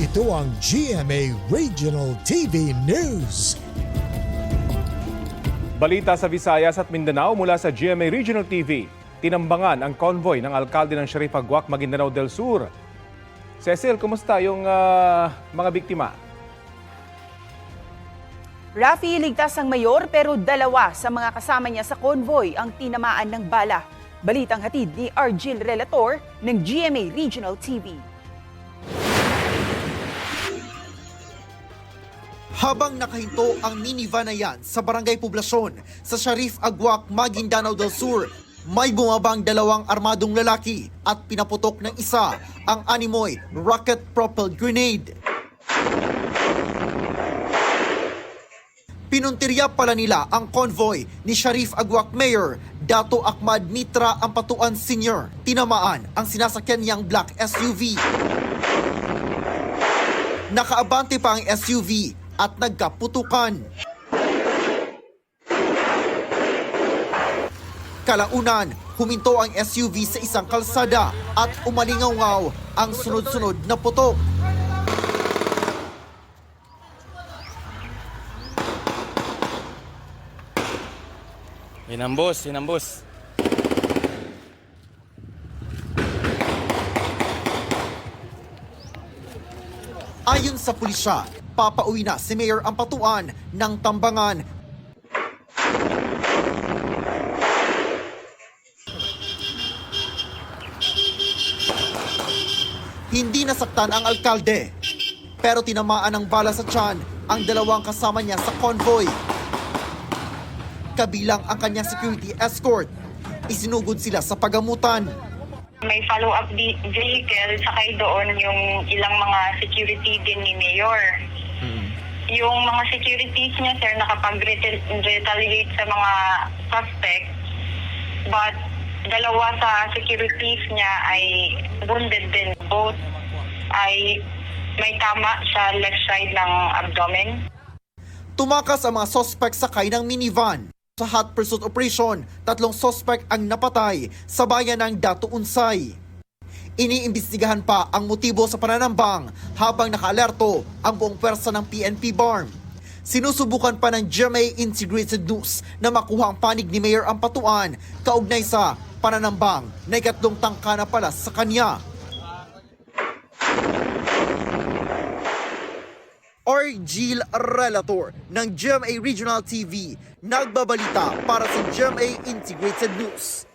Ito ang GMA Regional TV News. Balita sa Visayas at Mindanao mula sa GMA Regional TV. Tinambangan ang convoy ng alkalde ng Sharif Agwak, Maguindanao del Sur. Cecil, kumusta yung mga biktima? Rafi, ligtas ang mayor pero dalawa sa mga kasama niya sa convoy ang tinamaan ng bala. Balitang hatid ni Argil Relator ng GMA Regional TV. Habang nakahinto ang minivan na yan sa Barangay Poblasyon sa Sharif Agwak, Maguindanao del Sur, may bumabang dalawang armadong lalaki at pinaputok ng isa ang animoy rocket-propelled grenade. Pinuntirya pala nila ang convoy ni Sharif Agwak Mayor Dato Ahmad Mitra Ampatuan Sr. Tinamaan ang sinasakyan niyang black SUV. Nakaabante pa ang SUV at nagkaputukan. Kalaunan, huminto ang SUV sa isang kalsada at umalingaw-ngaw ang sunod-sunod na putok. Hinambos. Ayon sa pulisya, papauwi na si Mayor Ampatuan ng Tambangan. Hindi nasaktan ang alkalde, pero tinamaan ng bala sa tiyan ang dalawang kasama niya sa convoy. Kabilang ang kanyang security escort. Isinugod sila sa pagamutan. May follow-up vehicle, sakay doon yung ilang mga security din ni Mayor. Yung mga securities niya, sir, nakapag-retaliate sa mga suspect. But dalawa sa securities niya ay wounded din. Both ay may tama sa left side ng abdomen. Tumakas ang mga suspect sakay ng minivan. Sa hot pursuit operation, 3 suspect ang napatay sa bayan ng Dato Unsay. Iniimbestigahan pa ang motibo sa pananambang habang nakaalerto ang buong pwersa ng PNP BARM. Sinusubukan pa ng GMA Integrated News na makuha ang panig ni Mayor Ampatuan kaugnay sa pananambang na ikatlong tangka na pala sa kanya. Argil Relator ng GMA Regional TV, nagbabalita para sa GMA Integrated News.